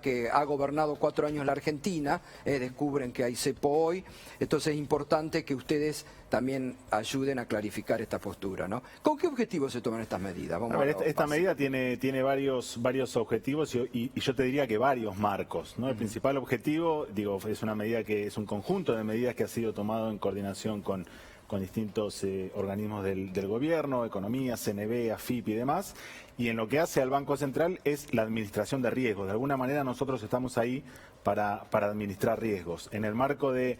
que ha gobernado 4 años la Argentina, descubren que hay cepo hoy, entonces es importante que ustedes también ayuden a clarificar esta postura, ¿no? ¿Con qué objetivo se toman estas medidas? A ver, esta medida tiene varios objetivos y yo te diría que varios marcos, ¿no? El principal objetivo, digo, es una medida que es un conjunto de medidas que ha sido tomado en coordinación con distintos organismos del gobierno, Economía, CNB, AFIP y demás, y en lo que hace al Banco Central es la administración de riesgos. De alguna manera nosotros estamos ahí para administrar riesgos. En el marco de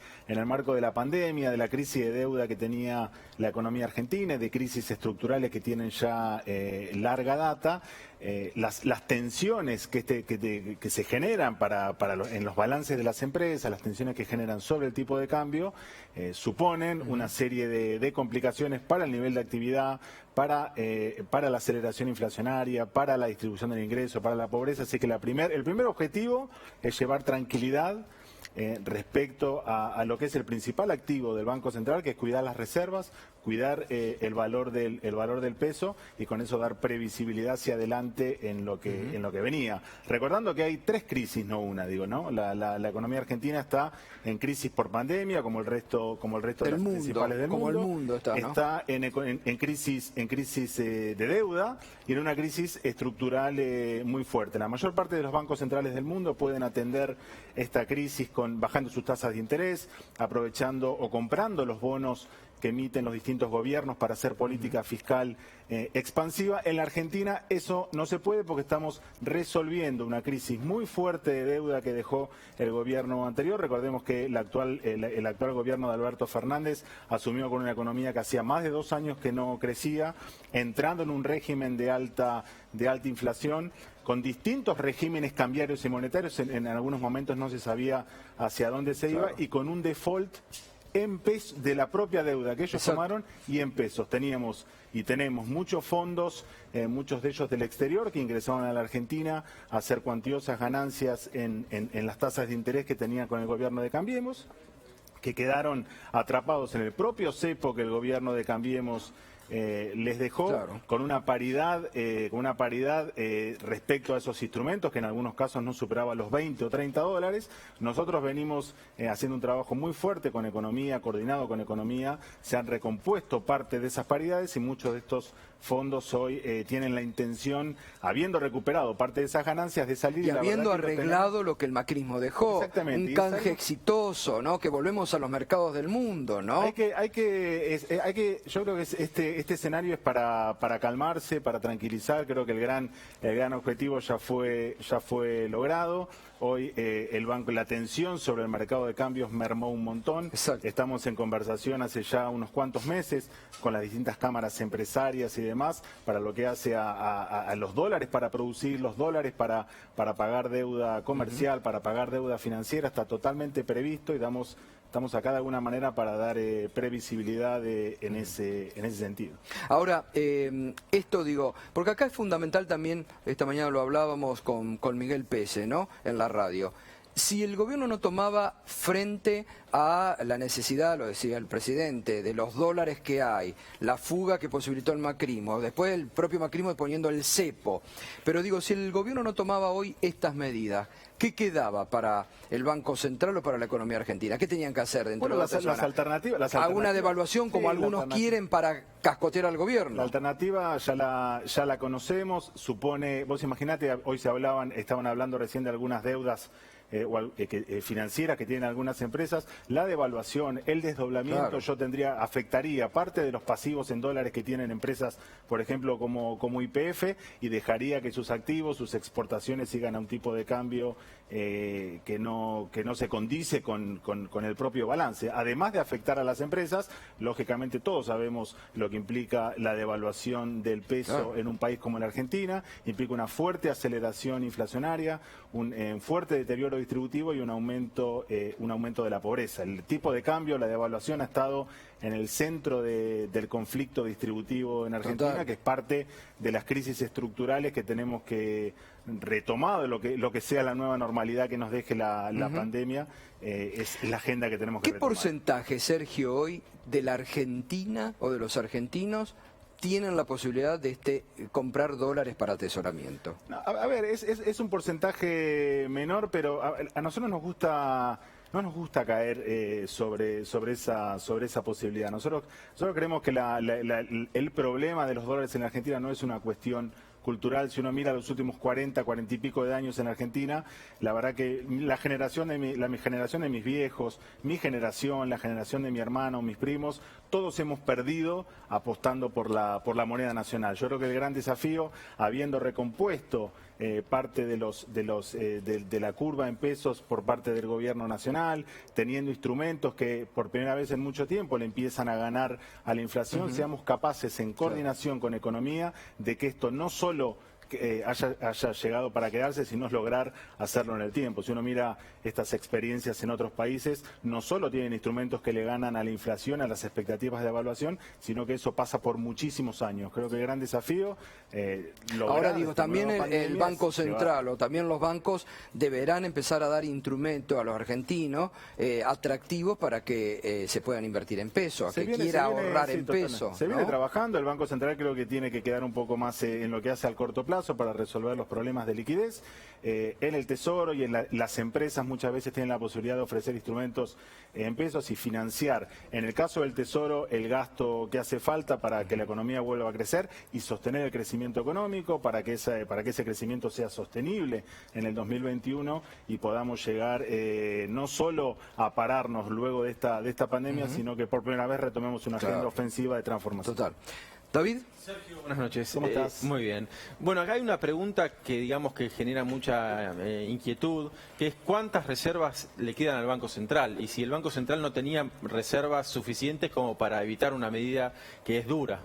la pandemia, de la crisis de deuda que tenía la economía argentina, de crisis estructurales que tienen ya larga data, las tensiones que se generan en los balances de las empresas, las tensiones que generan sobre el tipo de cambio, suponen una serie de complicaciones para el nivel de actividad, para la aceleración inflacionaria, para la distribución del ingreso, para la pobreza. Así que el primer objetivo es llevar tranquilidad respecto a lo que es el principal activo del Banco Central, que es cuidar las reservas, cuidar el valor del peso y con eso dar previsibilidad hacia adelante en lo que venía. Recordando que hay 3 crisis, no una, digo, ¿no? La economía argentina está en crisis por pandemia, como el resto de las principales del mundo. Como el mundo está, ¿no? Está en crisis de deuda y en una crisis estructural muy fuerte. La mayor parte de los bancos centrales del mundo pueden atender esta crisis bajando sus tasas de interés, aprovechando o comprando los bonos que emiten los distintos gobiernos para hacer política fiscal expansiva. En la Argentina eso no se puede porque estamos resolviendo una crisis muy fuerte de deuda que dejó el gobierno anterior. Recordemos que el actual gobierno de Alberto Fernández asumió con una economía que hacía más de 2 años que no crecía, entrando en un régimen de alta inflación, con distintos regímenes cambiarios y monetarios. En algunos momentos no se sabía hacia dónde se iba, y con un default en pesos de la propia deuda que ellos tomaron y en pesos. Teníamos y tenemos muchos fondos, muchos de ellos del exterior, que ingresaron a la Argentina a hacer cuantiosas ganancias en las tasas de interés que tenían con el gobierno de Cambiemos, que quedaron atrapados en el propio cepo que el gobierno de Cambiemos les dejó, con una paridad respecto a esos instrumentos, que en algunos casos no superaba los 20 o 30 dólares. Nosotros venimos haciendo un trabajo muy fuerte con Economía, coordinado con Economía. Se han recompuesto parte de esas paridades y muchos de estos fondos hoy tienen la intención, habiendo recuperado parte de esas ganancias, de salir. Y habiendo arreglado lo que el macrismo dejó. Exactamente. Un canje exitoso, ¿no? Que volvemos a los mercados del mundo, ¿no? Yo creo que este escenario es para calmarse, para tranquilizar. Creo que el gran objetivo ya fue logrado. Hoy la tensión sobre el mercado de cambios mermó un montón. Exacto. Estamos en conversación hace ya unos cuantos meses con las distintas cámaras empresarias y demás para lo que hace a los dólares para producir, los dólares para pagar deuda comercial, para pagar deuda financiera. Está totalmente previsto y estamos acá de alguna manera para dar previsibilidad en ese sentido. Ahora, esto digo, porque acá es fundamental también, esta mañana lo hablábamos con Miguel Pese, ¿no?, en la radio. Si el gobierno no tomaba frente a la necesidad, lo decía el presidente, de los dólares que hay, la fuga que posibilitó el macrismo, después el propio macrismo poniendo el cepo, pero digo, si el gobierno no tomaba hoy estas medidas, ¿qué quedaba para el Banco Central o para la economía argentina? ¿Qué tenían que hacer dentro de las alternativas? ¿Alguna devaluación como algunos quieren para cascotear al gobierno? La alternativa ya la conocemos, supone, vos imaginate, hoy estaban hablando recién de algunas deudas financieras que tienen algunas empresas. La devaluación, el desdoblamiento, afectaría parte de los pasivos en dólares que tienen empresas, por ejemplo, como YPF, y dejaría que sus activos, sus exportaciones sigan a un tipo de cambio que no se condice con el propio balance. Además de afectar a las empresas, lógicamente todos sabemos lo que implica la devaluación del peso en un país como la Argentina. Implica una fuerte aceleración inflacionaria, un fuerte deterioro distributivo y un aumento de la pobreza. El tipo de cambio, la devaluación, ha estado en el centro del conflicto distributivo en Argentina, que es parte de las crisis estructurales que tenemos que retomar, lo que sea la nueva normalidad que nos deje la pandemia, es la agenda que tenemos que retomar. ¿Qué porcentaje, Sergio, hoy de la Argentina o de los argentinos tienen la posibilidad de comprar dólares para atesoramiento? No, a ver, es un porcentaje menor, pero a nosotros nos gusta... No nos gusta caer sobre esa posibilidad. Nosotros creemos que el problema de los dólares en la Argentina no es una cuestión cultural. Si uno mira los últimos 40 y pico de años en Argentina, la verdad que la generación de mis viejos, mi generación, la generación de mi hermano, mis primos, todos hemos perdido apostando por la moneda nacional. Yo creo que el gran desafío, habiendo recompuesto parte de la curva en pesos por parte del gobierno nacional, teniendo instrumentos que por primera vez en mucho tiempo le empiezan a ganar a la inflación, seamos capaces en coordinación con economía de que esto no solo haya llegado para quedarse, sino lograr hacerlo en el tiempo. Si uno mira estas experiencias en otros países, no solo tienen instrumentos que le ganan a la inflación, a las expectativas de evaluación, sino que eso pasa por muchísimos años. Creo que el gran desafío... Ahora digo, también el Banco Central o también los bancos deberán empezar a dar instrumentos a los argentinos atractivos para que se puedan invertir en pesos, a que quiera ahorrar en pesos. Se viene trabajando, el Banco Central creo que tiene que quedar un poco más en lo que hace al corto plazo para resolver los problemas de liquidez. En el Tesoro y en las empresas muchas veces tienen la posibilidad de ofrecer instrumentos en pesos y financiar, en el caso del Tesoro, el gasto que hace falta para que la economía vuelva a crecer y sostener el crecimiento económico, para que ese crecimiento sea sostenible en el 2021 y podamos llegar no solo a pararnos luego de esta pandemia, sino que por primera vez retomemos una agenda ofensiva de transformación. Total. David. Sergio, buenas noches. ¿Cómo estás? Muy bien. Bueno, acá hay una pregunta que digamos que genera mucha inquietud, que es ¿cuántas reservas le quedan al Banco Central? Y si el Banco Central no tenía reservas suficientes como para evitar una medida que es dura.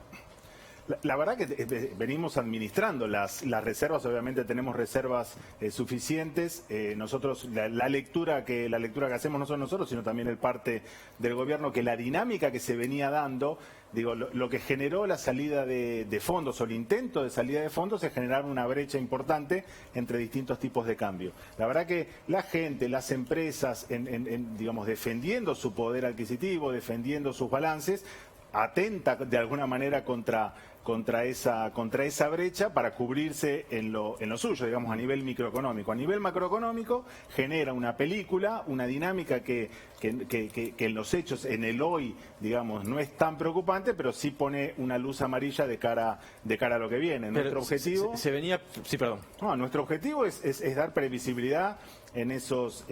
La verdad que venimos administrando las reservas, obviamente tenemos reservas suficientes. Nosotros, la lectura que hacemos no solo nosotros, sino también el parte del gobierno, que la dinámica que se venía dando, digo, lo que generó la salida de fondos o el intento de salida de fondos es generar una brecha importante entre distintos tipos de cambio. La verdad que la gente, las empresas, digamos, defendiendo su poder adquisitivo, defendiendo sus balances, atenta de alguna manera contra esa brecha para cubrirse en lo suyo, digamos, a nivel microeconómico. A nivel macroeconómico genera una película, una dinámica que en los hechos, en el hoy, digamos, no es tan preocupante, pero sí pone una luz amarilla de cara a lo que viene. Nuestro objetivo... nuestro objetivo es dar previsibilidad en esos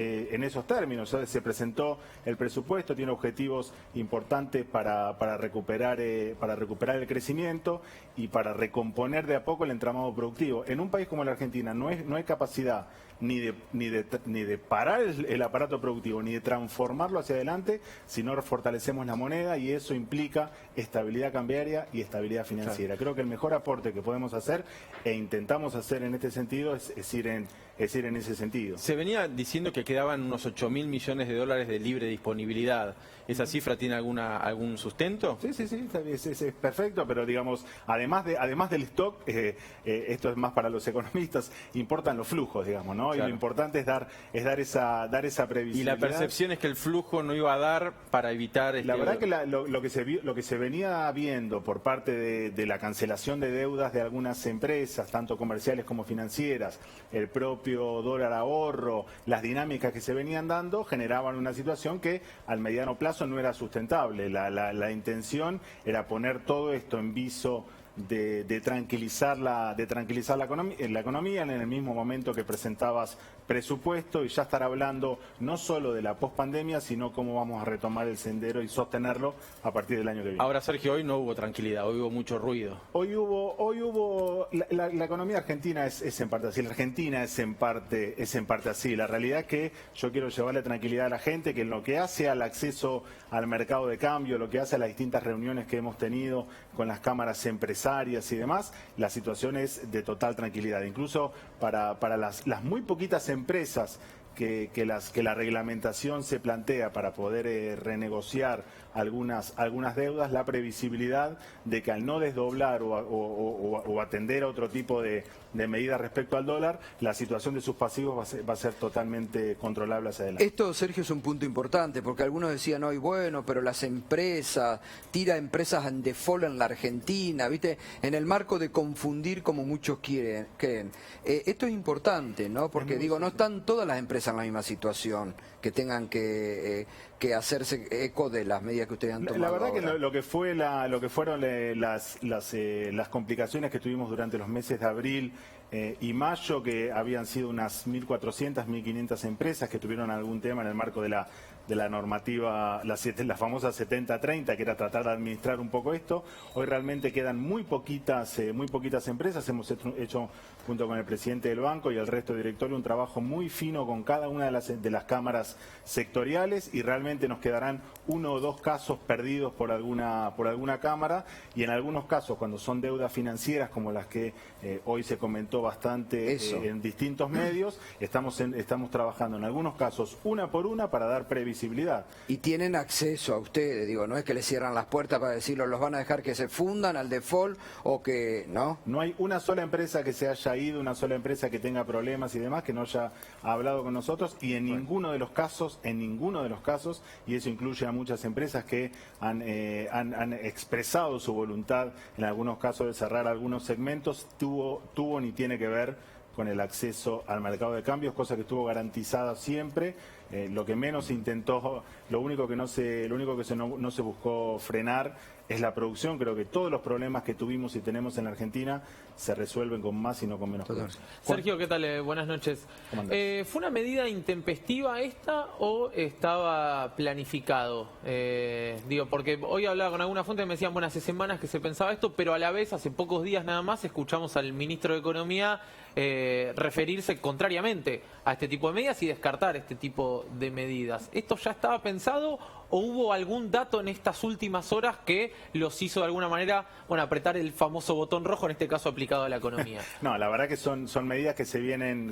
términos. Se presentó el presupuesto, tiene objetivos importantes para recuperar el crecimiento y para recomponer de a poco el entramado productivo. En un país como la Argentina no hay capacidad ni de parar el aparato productivo, ni de transformarlo hacia adelante, si no fortalecemos la moneda, y eso implica estabilidad cambiaria y estabilidad financiera. Claro. Creo que el mejor aporte que podemos hacer e intentamos hacer en este sentido es ir en ese sentido. Se venía diciendo que quedaban unos 8.000 millones de dólares de libre disponibilidad. ¿Esa cifra tiene algún sustento? Sí, es perfecto, pero digamos, además del stock, esto es más para los economistas, importan los flujos, digamos, ¿no? Claro. Y lo importante es dar esa previsibilidad. Y la percepción es que el flujo no iba a dar para evitar... La verdad que lo que se venía viendo por parte de la cancelación de deudas de algunas empresas, tanto comerciales como financieras, el propio dólar ahorro, las dinámicas que se venían dando, generaban una situación que al mediano plazo no era sustentable. La intención era poner todo esto en viso de tranquilizar la economía en el mismo momento que presentabas presupuesto y ya estar hablando no solo de la pospandemia, sino cómo vamos a retomar el sendero y sostenerlo a partir del año que viene. Ahora, Sergio, hoy no hubo tranquilidad, hoy hubo mucho ruido. Hoy hubo la economía argentina es en parte así, la Argentina es en parte así. La realidad es que yo quiero llevarle tranquilidad a la gente, que en lo que hace al acceso al mercado de cambio, lo que hace a las distintas reuniones que hemos tenido con las cámaras empresarias y demás, la situación es de total tranquilidad. Incluso para las muy poquitas empresas que la reglamentación se plantea para poder renegociar algunas deudas, la previsibilidad de que al no desdoblar o atender a otro tipo de medidas respecto al dólar, la situación de sus pasivos va a ser totalmente controlable hacia adelante. Esto, Sergio, es un punto importante, porque algunos decían hoy, bueno, pero las empresas, tira empresas en default en la Argentina, ¿viste? En el marco de confundir como muchos creen. Esto es importante, ¿no? Porque digo, no están todas las empresas en la misma situación, que tengan que hacerse eco de las medidas que ustedes han tomado. La verdad ahora. que lo que fueron las complicaciones que tuvimos durante los meses de abril y mayo, que habían sido unas 1.400, 1.500 empresas que tuvieron algún tema en el marco de la normativa, la famosa 70-30, que era tratar de administrar un poco esto. Hoy realmente quedan muy poquitas empresas. Hemos hecho, junto con el presidente del banco y el resto del directorio, un trabajo muy fino con cada una de las cámaras sectoriales, y realmente nos quedarán 1 o 2 casos perdidos por alguna cámara, y en algunos casos, cuando son deudas financieras como las que hoy se comentó bastante en distintos medios, estamos trabajando en algunos casos una por una para dar previsibilidad. Y tienen acceso a ustedes, digo, no es que les cierran las puertas para decirlo, los van a dejar que se fundan al default o que, ¿no? No hay una sola empresa que se haya ido, una sola empresa que tenga problemas y demás, que no haya hablado con nosotros, y en ninguno de los casos, y eso incluye a muchas empresas que han expresado su voluntad, en algunos casos, de cerrar algunos segmentos, tuvo ni tiene que ver con el acceso al mercado de cambios, cosa que estuvo garantizada siempre. Lo que menos se intentó, lo único que no se buscó frenar es la producción. Creo que todos los problemas que tuvimos y tenemos en la Argentina se resuelven con más y no con menos producción. Sergio, ¿qué tal? Buenas noches. ¿Fue una medida intempestiva esta o estaba planificado? Digo, porque hoy hablaba con alguna fuente y me decían, bueno, hace semanas que se pensaba esto, pero a la vez, hace pocos días nada más, escuchamos al ministro de Economía referirse contrariamente a este tipo de medidas y descartar este tipo de medidas. ¿Esto ya estaba pensado o hubo algún dato en estas últimas horas que los hizo de alguna manera, bueno, apretar el famoso botón rojo, en este caso aplicado a la economía? No, la verdad que son medidas que se vienen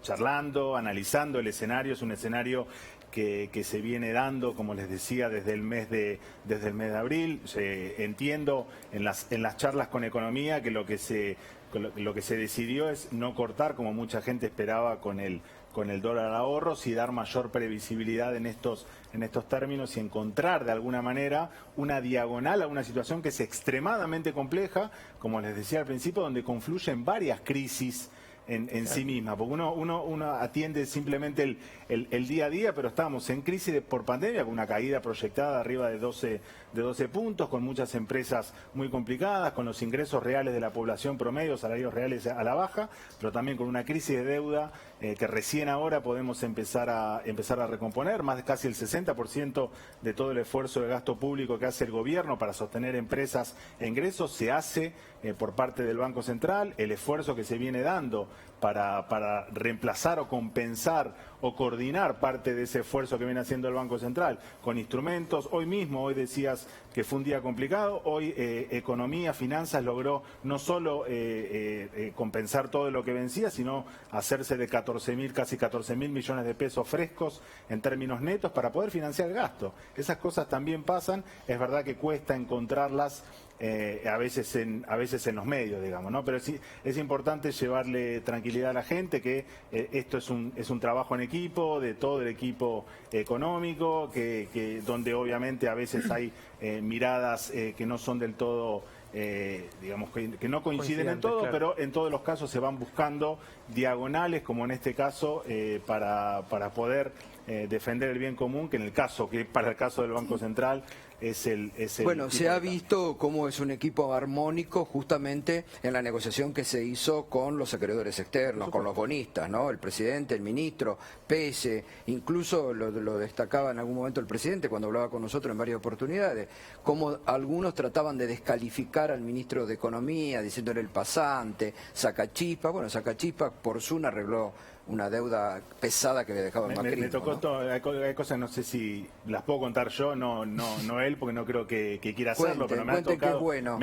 charlando, analizando. El escenario es un escenario que se viene dando, como les decía, desde el mes de abril. Entiendo en las charlas con economía que lo que se decidió es no cortar, como mucha gente esperaba, con el dólar al ahorro, y dar mayor previsibilidad en estos términos y encontrar de alguna manera una diagonal a una situación que es extremadamente compleja, como les decía al principio, donde confluyen varias crisis en sí misma, porque uno atiende simplemente el día a día, pero estamos en crisis por pandemia, con una caída proyectada arriba de 12 puntos, con muchas empresas muy complicadas, con los ingresos reales de la población promedio, salarios reales a la baja, pero también con una crisis de deuda que recién ahora podemos empezar a recomponer. Más de casi el 60% de todo el esfuerzo de gasto público que hace el gobierno para sostener empresas e ingresos se hace por parte del Banco Central. El esfuerzo que se viene dando para reemplazar o compensar o coordinar parte de ese esfuerzo que viene haciendo el Banco Central con instrumentos. Hoy decías que fue un día complicado. Hoy Economía, Finanzas logró no solo compensar todo lo que vencía, sino hacerse de casi 14.000 millones de pesos frescos en términos netos para poder financiar el gasto. Esas cosas también pasan. Es verdad que cuesta encontrarlas a veces en los medios, digamos, ¿no? Pero sí es importante llevarle tranquilidad a la gente que esto es un trabajo en equipo, de todo el equipo económico, donde obviamente a veces hay miradas que no son del todo, digamos, que no coinciden en todo, claro. Pero en todos los casos se van buscando diagonales, como en este caso, para poder defender el bien común, que para el caso del Banco Central es el bueno, se ha visto cómo es un equipo armónico justamente en la negociación que se hizo con los acreedores externos, con los bonistas, ¿no? El presidente, el ministro, Pese, incluso lo destacaba en algún momento el presidente cuando hablaba con nosotros en varias oportunidades, cómo algunos trataban de descalificar al ministro de Economía, diciéndole el pasante, sacachispa. Bueno, sacachispa por Zoom arregló una deuda pesada que le dejaba el macrismo. Me tocó ¿no? todo, hay cosas, no sé si las puedo contar yo, no él, porque no creo que quiera hacerlo, pero me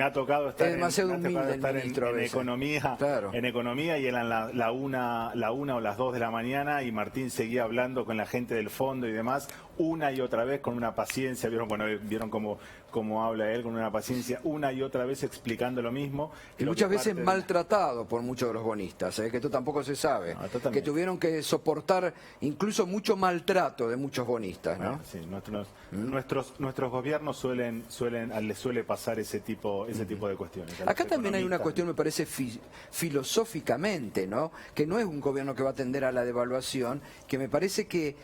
ha tocado estar en economía, claro. En economía, y eran la una o las 2 de la mañana y Martín seguía hablando con la gente del fondo y demás, una y otra vez con una paciencia, vieron cómo habla él, con una paciencia, una y otra vez explicando lo mismo. Y muchas veces maltratado por muchos de los bonistas, que esto tampoco se sabe, que tuvieron que soportar incluso mucho maltrato de muchos bonistas, ¿no? Sí, nuestros gobiernos les suele pasar ese tipo de cuestiones. Acá también hay una cuestión, me parece, filosóficamente, ¿no? Que no es un gobierno que va a tender a la devaluación, que me parece que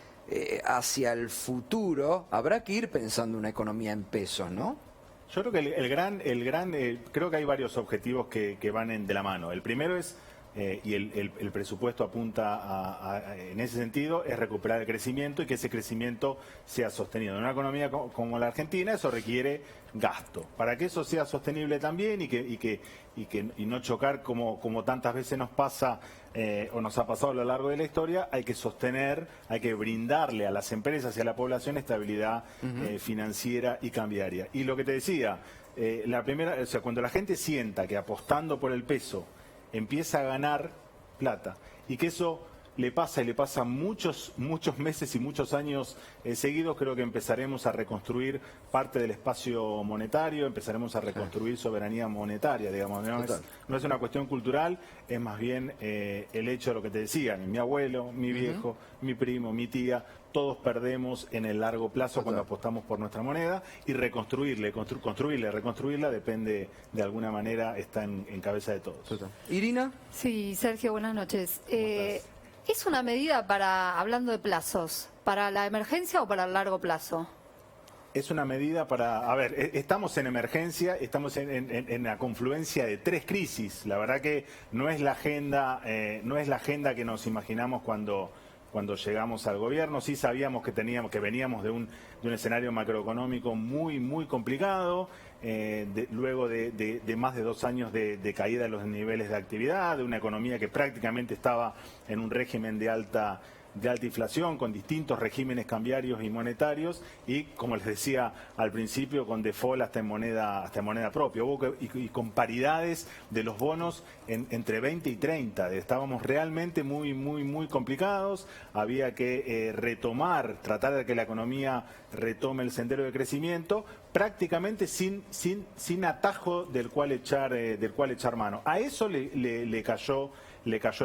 hacia el futuro habrá que ir pensando una economía en pesos, ¿no? Yo creo que creo que hay varios objetivos que van de la mano. El primero es, y el presupuesto apunta en ese sentido, es recuperar el crecimiento y que ese crecimiento sea sostenido. En una economía como la Argentina eso requiere gasto. Para que eso sea sostenible también y no chocar como tantas veces nos pasa o nos ha pasado a lo largo de la historia, hay que brindarle a las empresas y a la población estabilidad financiera y cambiaria. Y lo que te decía, cuando la gente sienta que apostando por el peso empieza a ganar plata y que eso le pasa muchos meses y muchos años seguidos, creo que empezaremos a reconstruir parte del espacio monetario, empezaremos a reconstruir soberanía monetaria, digamos. No es una cuestión cultural, es más bien el hecho de lo que te decían, mi abuelo, mi viejo, mi primo, mi tía, todos perdemos en el largo plazo cuando apostamos por nuestra moneda, y reconstruirla depende, de alguna manera, está en cabeza de todos. Irina. Sí, Sergio, buenas noches. ¿Es una medida hablando de plazos, para la emergencia o para el largo plazo? Es una medida estamos en emergencia, estamos en la confluencia de 3 crisis. La verdad que no es la agenda que nos imaginamos cuando llegamos al gobierno. Sí sabíamos que veníamos de un escenario macroeconómico muy complicado, luego de más de 2 años de caída de los niveles de actividad, de una economía que prácticamente estaba en un régimen de alta inflación, con distintos regímenes cambiarios y monetarios, y, como les decía al principio, con default hasta en moneda propia. Y con paridades de los bonos entre 20 y 30. Estábamos realmente muy complicados. Había que tratar de que la economía retome el sendero de crecimiento, prácticamente sin atajo del cual echar mano. A eso le cayó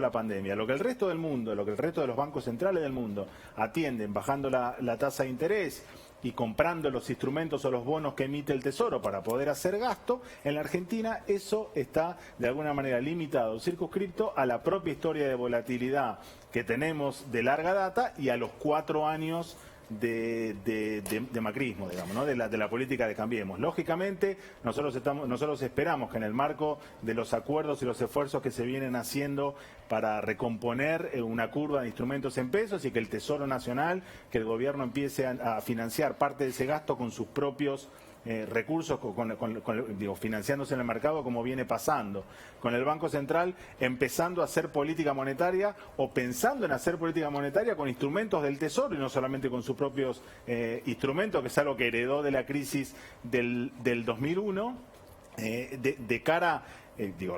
la pandemia. Lo que el resto del mundo, lo que el resto de los bancos centrales del mundo atienden bajando la tasa de interés y comprando los instrumentos o los bonos que emite el Tesoro para poder hacer gasto, en la Argentina eso está de alguna manera limitado, circunscripto a la propia historia de volatilidad que tenemos de larga data y a los 4 años de macrismo, digamos, ¿no? de la política de Cambiemos. Lógicamente, nosotros esperamos que en el marco de los acuerdos y los esfuerzos que se vienen haciendo para recomponer una curva de instrumentos en pesos, y que el Tesoro Nacional, que el gobierno empiece a financiar parte de ese gasto con sus propios recursos, financiándose en el mercado, como viene pasando, con el Banco Central empezando a hacer política monetaria o pensando en hacer política monetaria con instrumentos del Tesoro y no solamente con sus propios instrumentos, que es algo que heredó de la crisis del 2001, de cara,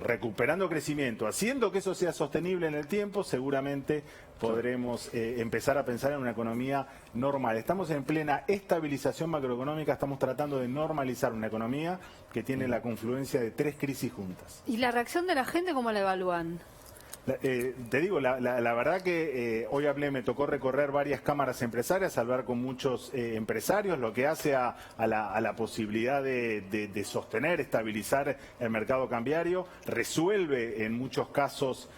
recuperando crecimiento, haciendo que eso sea sostenible en el tiempo. Seguramente podremos empezar a pensar en una economía normal. Estamos en plena estabilización macroeconómica, estamos tratando de normalizar una economía que tiene la confluencia de 3 crisis juntas. ¿Y la reacción de la gente cómo la evalúan? Te digo, la verdad que hoy me tocó recorrer varias cámaras empresarias, hablar con muchos empresarios, lo que hace a la posibilidad de sostener, estabilizar el mercado cambiario, resuelve en muchos casos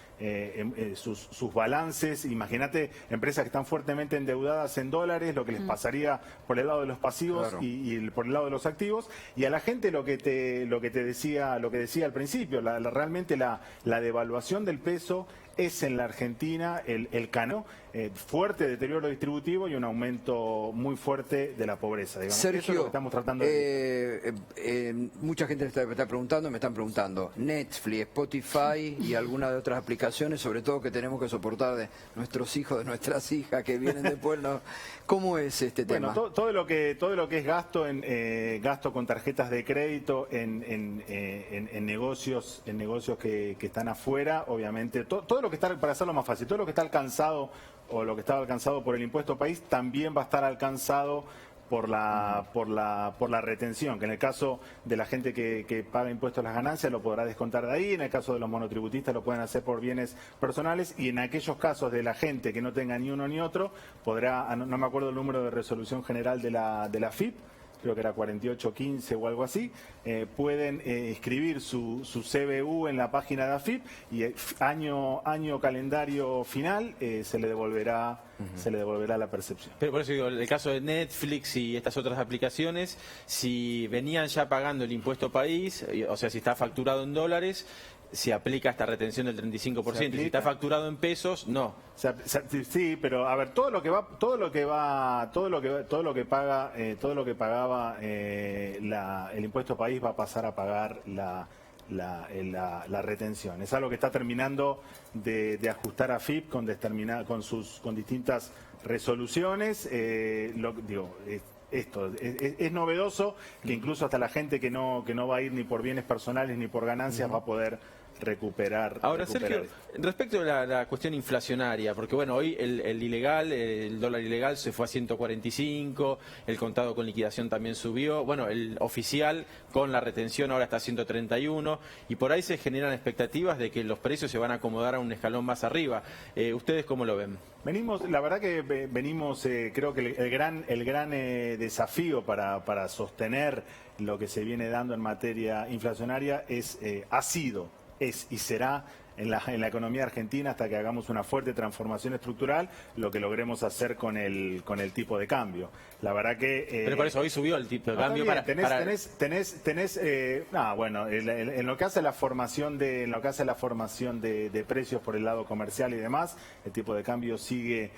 sus balances. Imagínate empresas que están fuertemente endeudadas en dólares, lo que les pasaría por el lado de los pasivos, claro, y por el lado de los activos. Y a la gente lo que decía al principio, realmente la devaluación del peso es en la Argentina el cano, fuerte deterioro distributivo y un aumento muy fuerte de la pobreza. Digamos. Sergio, eso es lo que estamos tratando de... mucha gente me está preguntando, me están preguntando, Netflix, Spotify y algunas de otras aplicaciones, sobre todo que tenemos que soportar de nuestros hijos, de nuestras hijas que vienen después, ¿no? ¿Cómo es este tema? Bueno, todo lo que es gasto gasto con tarjetas de crédito en negocios que están afuera, obviamente, todo lo que está, para hacerlo más fácil, todo lo que está alcanzado o lo que estaba alcanzado por el impuesto país también va a estar alcanzado por la retención, que en el caso de la gente que paga impuestos a las ganancias lo podrá descontar de ahí, en el caso de los monotributistas lo pueden hacer por bienes personales, y en aquellos casos de la gente que no tenga ni uno ni otro, podrá, no me acuerdo el número de resolución general de la FIP, creo que era 4815 o algo así, pueden inscribir su CBU en la página de AFIP y año calendario final se le devolverá la percepción. Pero por eso digo, el caso de Netflix y estas otras aplicaciones, si venían ya pagando el impuesto país, o sea, si está facturado en dólares, se aplica esta retención del 35%, y si está facturado en pesos, no. Sí, pero a ver, todo lo que pagaba el impuesto país va a pasar a pagar la retención. Es algo que está terminando de ajustar a FIP con distintas resoluciones. Esto es novedoso, que incluso hasta la gente que no va a ir ni por bienes personales ni por ganancias va a poder recuperar. Ahora, Sergio, respecto a la cuestión inflacionaria, porque bueno, hoy el dólar ilegal se fue a 145, el contado con liquidación también subió, bueno, el oficial con la retención ahora está a 131, y por ahí se generan expectativas de que los precios se van a acomodar a un escalón más arriba. ¿Ustedes cómo lo ven? La verdad que venimos, creo que el gran desafío para sostener lo que se viene dando en materia inflacionaria ha sido y será en la economía argentina hasta que hagamos una fuerte transformación estructural lo que logremos hacer con el tipo de cambio. La verdad que... Pero por eso hoy subió el tipo de cambio en lo que hace a la formación de precios por el lado comercial y demás, el tipo de cambio sigue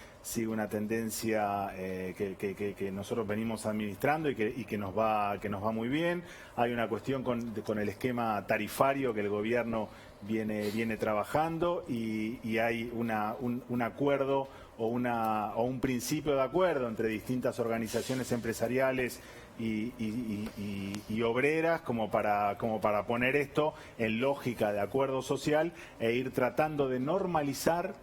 una tendencia que nosotros venimos administrando y que nos va muy bien. Hay una cuestión con el esquema tarifario que el gobierno viene trabajando y hay un acuerdo o un principio de acuerdo entre distintas organizaciones empresariales y obreras como para poner esto en lógica de acuerdo social e ir tratando de normalizar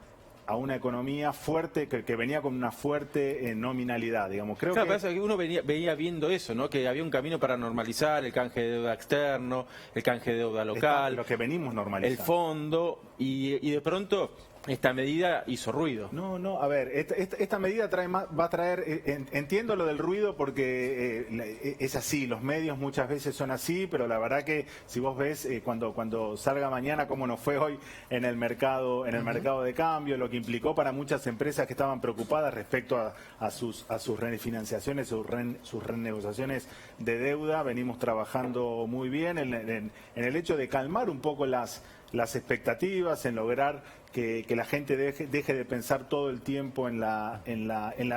a una economía fuerte que venía con una fuerte nominalidad, digamos. Creo que uno veía viendo eso, ¿no? Que había un camino para normalizar el canje de deuda externo, el canje de deuda local, lo que venimos normalizando, el fondo, y de pronto esta medida hizo ruido. No, a ver, esta medida va a traer, entiendo lo del ruido porque es así, los medios muchas veces son así, pero la verdad que si vos ves cuando salga mañana cómo nos fue hoy en el mercado de cambio, lo que implicó para muchas empresas que estaban preocupadas respecto a sus refinanciaciones, sus renegociaciones de deuda, venimos trabajando muy bien en el hecho de calmar un poco las expectativas, en lograr que la gente deje de pensar todo el tiempo en la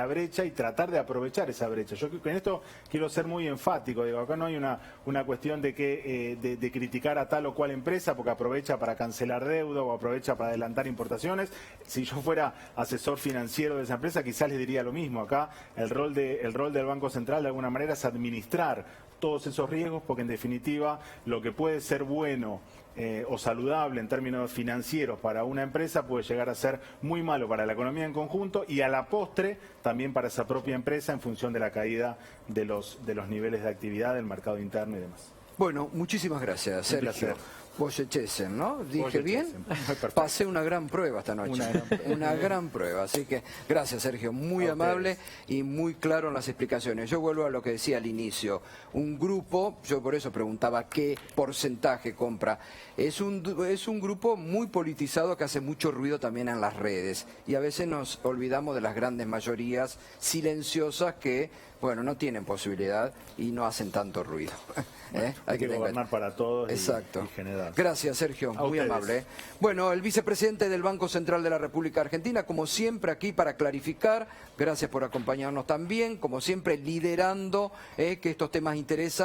brecha y tratar de aprovechar esa brecha. Yo en esto quiero ser muy enfático, digo, acá no hay una cuestión de criticar a tal o cual empresa porque aprovecha para cancelar deuda o aprovecha para adelantar importaciones. Si yo fuera asesor financiero de esa empresa, quizás les diría lo mismo. Acá el rol del Banco Central de alguna manera es administrar todos esos riesgos, porque en definitiva lo que puede ser bueno o saludable en términos financieros para una empresa puede llegar a ser muy malo para la economía en conjunto y a la postre también para esa propia empresa en función de la caída de los niveles de actividad del mercado interno y demás. Bueno, muchísimas gracias, Sergio. Boschechesen, ¿no? ¿Dije bien? Pasé una gran prueba esta noche. Una gran prueba. Así que gracias, Sergio. Muy amable y muy claro en las explicaciones. Yo vuelvo a lo que decía al inicio. Un grupo, yo por eso preguntaba qué porcentaje compra. Es un grupo muy politizado que hace mucho ruido también en las redes. Y a veces nos olvidamos de las grandes mayorías silenciosas que, bueno, no tienen posibilidad y no hacen tanto ruido. Hay que gobernar para todos. Exacto. Y generar. Gracias, Sergio. A Muy ustedes. amable. Bueno, el vicepresidente del Banco Central de la República Argentina, como siempre aquí para clarificar, gracias por acompañarnos también, como siempre liderando que estos temas interesan.